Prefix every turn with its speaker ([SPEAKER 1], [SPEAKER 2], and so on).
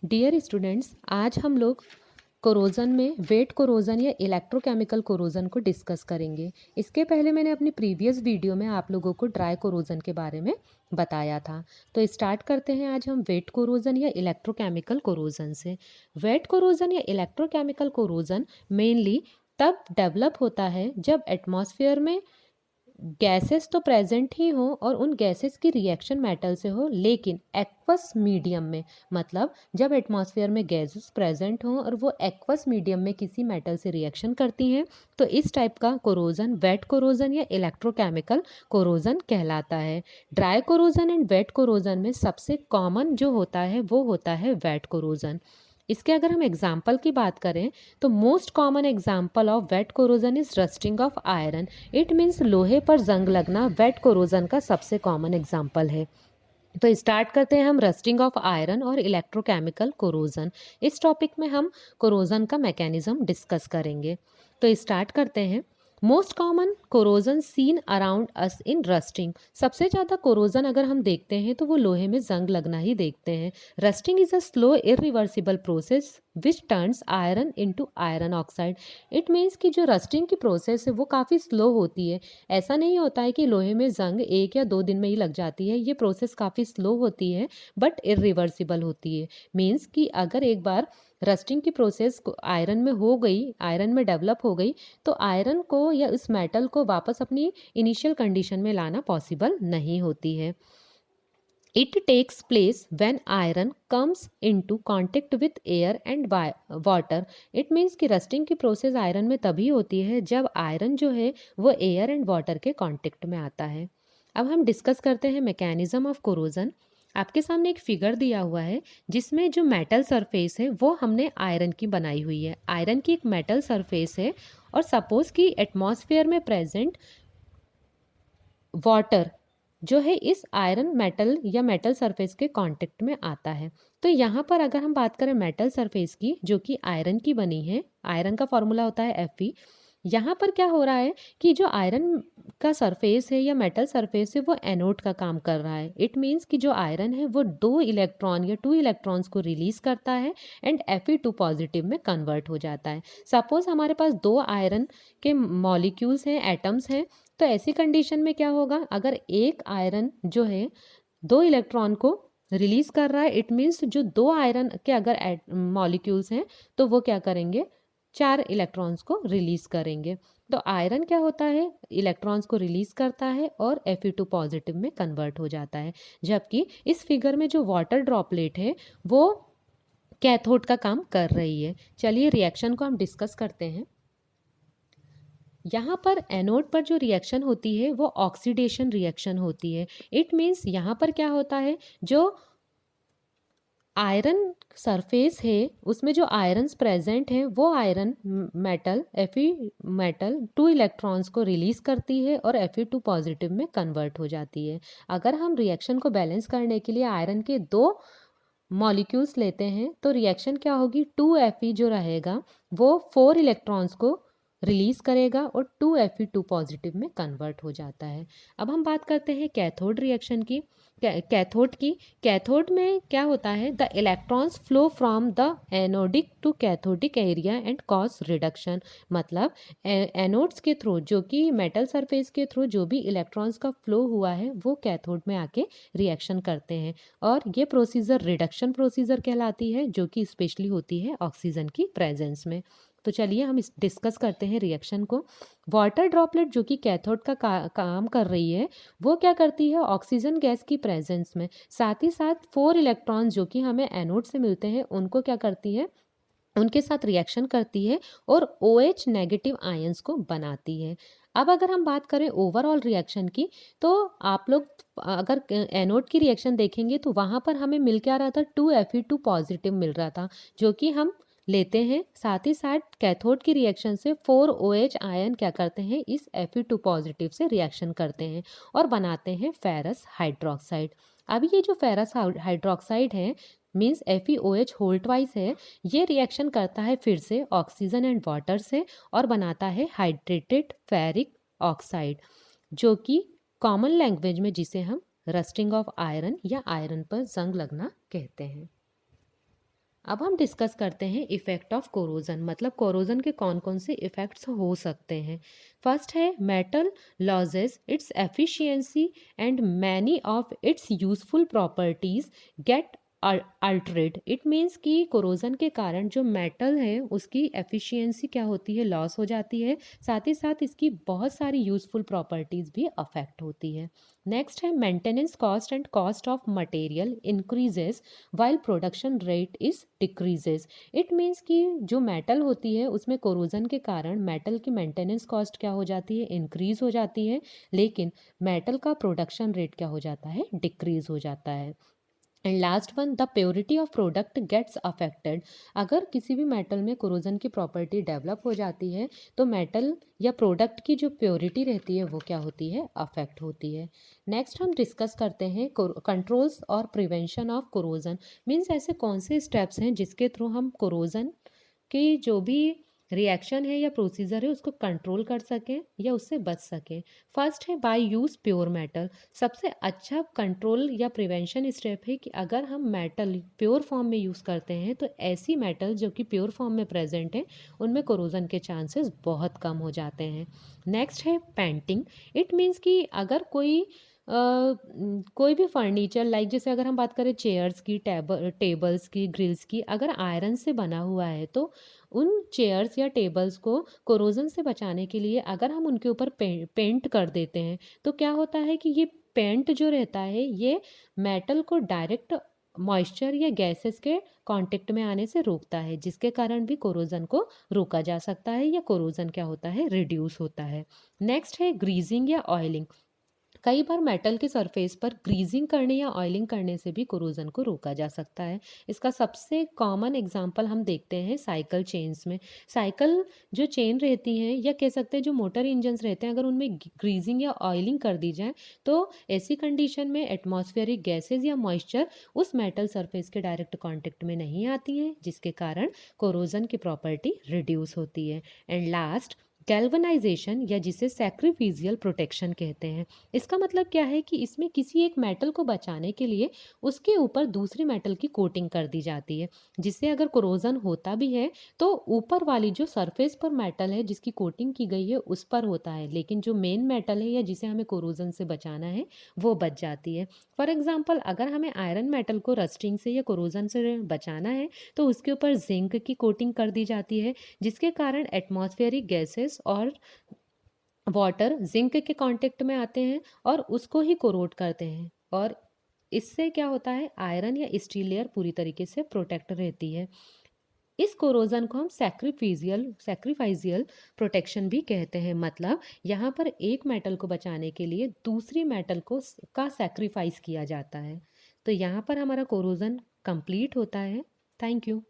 [SPEAKER 1] Dear students, आज हम लोग कोरोजन में वेट कोरोजन या इलेक्ट्रोकेमिकल कोरोजन को डिस्कस करेंगे। इसके पहले मैंने अपनी प्रीवियस वीडियो में आप लोगों को ड्राई कोरोजन के बारे में बताया था। तो स्टार्ट करते हैं आज हम वेट कोरोजन या इलेक्ट्रोकेमिकल कोरोजन से। वेट कोरोजन या इलेक्ट्रोकेमिकल कोरोजन मेनली तब डेवलप होता है जब एटमॉस्फेयर में गैसेस तो प्रेजेंट ही हो और उन गैसेस की रिएक्शन मेटल से हो, लेकिन एक्वस मीडियम में, मतलब जब एटमॉस्फेयर में गैसेस प्रेजेंट हो और वो एक्वस मीडियम में किसी मेटल से रिएक्शन करती हैं, तो इस टाइप का कोरोजन वेट कोरोजन या इलेक्ट्रोकेमिकल कोरोजन कहलाता है। Dry corrosion and wet corrosion में सबसे कॉमन जो होता है वो होता है वेट कोरोजन। इसके अगर हम एग्जाम्पल की बात करें तो most common example of wet corrosion is rusting of iron. It means लोहे पर जंग लगना वेट कोरोजन का सबसे कॉमन एग्जाम्पल है। तो स्टार्ट करते हैं हम रस्टिंग ऑफ आयरन और इलेक्ट्रोकेमिकल कोरोजन। इस टॉपिक में हम कोरोजन का मैकेनिज्म डिस्कस करेंगे। तो स्टार्ट करते हैं। Most common corrosion seen around us in rusting. सबसे ज़्यादा कोरोजन अगर हम देखते हैं तो वो लोहे में जंग लगना ही देखते हैं। Rusting is a slow irreversible process which turns iron into iron oxide. It means कि जो रस्टिंग की प्रोसेस है वो काफ़ी स्लो होती है। ऐसा नहीं होता है कि लोहे में जंग 1 या 2 दिन में ही लग जाती है। ये प्रोसेस काफ़ी स्लो होती है बट इरिवर्सिबल होती है। मीन्स कि अगर एक बार रस्टिंग की प्रोसेस आयरन में हो गई, आयरन में डेवलप हो गई, तो आयरन को या इस मेटल को वापस अपनी इनिशियल कंडीशन में लाना पॉसिबल नहीं होती है। It takes place when iron comes into contact with air and water. It means कि रस्टिंग की प्रोसेस आयरन में तभी होती है जब आयरन जो है वो एयर एंड वाटर के कांटेक्ट में आता है। अब हम डिस्कस करते हैं मैकेनिज्म ऑफ कोरोजन। आपके सामने एक फिगर दिया हुआ है जिसमें जो मेटल सरफेस है वो हमने आयरन की बनाई हुई है। आयरन की एक मेटल सरफेस है और सपोज कि एटमॉस्फेयर में प्रेजेंट वाटर जो है इस आयरन मेटल या मेटल सरफेस के कांटेक्ट में आता है। तो यहाँ पर अगर हम बात करें मेटल सरफेस की जो कि आयरन की बनी है, आयरन का फॉर्मूला होता है Fe। यहाँ पर क्या हो रहा है कि जो आयरन का सरफेस है या मेटल सरफेस है वो एनोड का काम कर रहा है। इट मीन्स कि जो आयरन है वो 2 इलेक्ट्रॉन्स को रिलीज करता है एंड Fe2 पॉजिटिव में कन्वर्ट हो जाता है। सपोज हमारे पास 2 आयरन के मॉलिक्यूल्स हैं, एटम्स हैं, तो ऐसी कंडीशन में क्या होगा, अगर एक आयरन जो है 2 इलेक्ट्रॉन को रिलीज कर रहा है, इट मीन्स जो 2 आयरन के अगर मॉलिक्यूल्स हैं तो वो क्या करेंगे, 4 इलेक्ट्रॉन्स को रिलीज करेंगे। तो आयरन क्या होता है, इलेक्ट्रॉन्स को रिलीज करता है और Fe2 पॉजिटिव में कन्वर्ट हो जाता है। जबकि इस फिगर में जो वाटर ड्रॉपलेट है वो कैथोड का काम कर रही है। चलिए रिएक्शन को हम डिस्कस करते हैं। यहाँ पर एनोड पर जो रिएक्शन होती है वो ऑक्सीडेशन रिएक्शन होती है। इट मीन्स यहाँ पर क्या होता है, जो आयरन सरफेस है उसमें जो आयरन्स प्रेजेंट हैं वो iron metal Fe metal 2 electrons को रिलीज करती है और Fe2 पॉजिटिव में कन्वर्ट हो जाती है। अगर हम रिएक्शन को बैलेंस करने के लिए आयरन के 2 मॉलिक्यूल्स लेते हैं तो रिएक्शन क्या होगी, 2Fe जो रहेगा वो 4 इलेक्ट्रॉन्स को रिलीज करेगा और 2Fe2 पॉजिटिव में कन्वर्ट हो जाता है। अब हम बात करते हैं कैथोड रिएक्शन की। कैथोड में क्या होता है, the electrons flow from the anodic to cathodic area and cause reduction. मतलब एनोड्स के थ्रू, जो कि मेटल सरफेस के थ्रू जो भी इलेक्ट्रॉन्स का फ्लो हुआ है वो कैथोड में आके रिएक्शन करते हैं और ये प्रोसीजर रिडक्शन प्रोसीजर कहलाती है, जो कि स्पेशली होती है ऑक्सीजन की प्रेजेंस में। तो चलिए हम डिस्कस करते हैं रिएक्शन को। वाटर ड्रॉपलेट जो कि कैथोड का काम कर रही है वो क्या करती है, ऑक्सीजन गैस की प्रेजेंस में साथ ही साथ 4 इलेक्ट्रॉन्स जो कि हमें एनोड से मिलते हैं उनको क्या करती है, उनके साथ रिएक्शन करती है और OH नेगेटिव आयंस को बनाती है। अब अगर हम बात करें ओवरऑल रिएक्शन की, तो आप लोग अगर एनोड की रिएक्शन देखेंगे तो वहाँ पर हमें मिल क्या रहा था, 2Fe2 पॉजिटिव मिल रहा था जो कि हम लेते हैं। साथ ही साथ कैथोड की रिएक्शन से 4OH आयन क्या करते हैं, इस Fe2 पॉजिटिव से रिएक्शन करते हैं और बनाते हैं फेरस हाइड्रोक्साइड। अब ये जो फेरस हाइड्रोक्साइड है मीन्स FeOH होल ट्वाइस है, ये रिएक्शन करता है फिर से ऑक्सीजन एंड वाटर से और बनाता है हाइड्रेटेड फेरिक ऑक्साइड, जो कि कॉमन लैंग्वेज में जिसे हम रस्टिंग ऑफ आयरन या आयरन पर जंग लगना कहते हैं। अब हम डिस्कस करते हैं इफ़ेक्ट ऑफ कोरोजन, मतलब कोरोजन के कौन कौन से इफ़ेक्ट्स हो सकते हैं। फर्स्ट है metal loses its efficiency and many of its useful properties get altered. It means कि कोरोजन के कारण जो मेटल है उसकी एफिशिएंसी क्या होती है, लॉस हो जाती है, साथ ही साथ इसकी बहुत सारी यूजफुल प्रॉपर्टीज भी अफेक्ट होती है। नेक्स्ट है maintenance cost and cost of material increases while production rate is decreases. It means कि जो मेटल होती है उसमें कोरोजन के कारण मेटल की मेंटेनेंस कॉस्ट क्या हो जाती है, इंक्रीज हो जाती है, लेकिन मेटल का प्रोडक्शन रेट क्या हो जाता है, डिक्रीज हो जाता है। And last one, the purity of product gets affected. अगर किसी भी मेटल में कोरोजन की प्रॉपर्टी डेवलप हो जाती है तो मेटल या प्रोडक्ट की जो प्योरिटी रहती है वो क्या होती है, अफेक्ट होती है। नेक्स्ट हम डिस्कस करते हैं कंट्रोल्स और प्रिवेंशन ऑफ कोरोजन। मीन्स ऐसे कौन से स्टेप्स हैं जिसके थ्रू हम कोरोजन की जो भी रिएक्शन है या प्रोसीजर है उसको कंट्रोल कर सकें या उससे बच सकें। फर्स्ट है बाय यूज़ प्योर मेटल। सबसे अच्छा कंट्रोल या प्रिवेंशन स्टेप है कि अगर हम मेटल प्योर फॉर्म में यूज़ करते हैं तो ऐसी मेटल जो कि प्योर फॉर्म में प्रेजेंट है उनमें कोरोजन के चांसेस बहुत कम हो जाते हैं। नेक्स्ट है पेंटिंग। इट मीन्स कि अगर कोई भी फर्नीचर, लाइक जैसे अगर हम बात करें चेयर्स की, टेबल्स की, ग्रिल्स की, अगर आयरन से बना हुआ है तो उन चेयर्स या टेबल्स को कोरोजन से बचाने के लिए अगर हम उनके ऊपर पेंट कर देते हैं तो क्या होता है कि ये पेंट जो रहता है ये मेटल को डायरेक्ट मॉइस्चर या गैसेस के कांटेक्ट में आने से रोकता है, जिसके कारण भी कोरोजन को रोका जा सकता है या कोरोजन क्या होता है, रिड्यूस होता है। नेक्स्ट है ग्रीजिंग या ऑयलिंग। कई बार मेटल के सरफेस पर ग्रीजिंग करने या ऑयलिंग करने से भी कोरोजन को रोका जा सकता है। इसका सबसे कॉमन एग्जांपल हम देखते हैं साइकिल चेन्स में। साइकिल जो चेन रहती हैं या कह सकते हैं जो मोटर इंजन्स रहते हैं, अगर उनमें ग्रीजिंग या ऑयलिंग कर दी जाए तो ऐसी कंडीशन में एटमॉस्फेरिक गैसेज या मॉइस्चर उस मेटल सरफेस के डायरेक्ट कॉन्टेक्ट में नहीं आती हैं, जिसके कारण कोरोजन की प्रॉपर्टी रिड्यूस होती है। एंड लास्ट, गैल्वनाइजेशन या जिसे सैक्रिफिशियल प्रोटेक्शन कहते हैं। इसका मतलब क्या है कि इसमें किसी एक मेटल को बचाने के लिए उसके ऊपर दूसरी मेटल की कोटिंग कर दी जाती है, जिससे अगर कोरोजन होता भी है तो ऊपर वाली जो सरफेस पर मेटल है जिसकी कोटिंग की गई है उस पर होता है, लेकिन जो मेन मेटल है या जिसे हमें कोरोजन से बचाना है वो बच जाती है। फॉर एग्जाम्पल, अगर हमें आयरन मेटल को रस्टिंग से या कोरोजन से बचाना है तो उसके ऊपर जिंक की कोटिंग कर दी जाती है, जिसके कारण एटमॉस्फेरिक गैसेस और वाटर जिंक के कांटेक्ट में आते हैं और उसको ही कोरोट करते हैं, और इससे क्या होता है, आयरन या स्टील लेयर पूरी तरीके से प्रोटेक्ट रहती है। इस कोरोजन को हम सैक्रिफाइसियल प्रोटेक्शन भी कहते हैं। मतलब यहाँ पर एक मेटल को बचाने के लिए दूसरी मेटल को का सैक्रिफाइस किया जाता है। तो यहाँ पर हमारा कोरोजन कंप्लीट होता है। Thank you.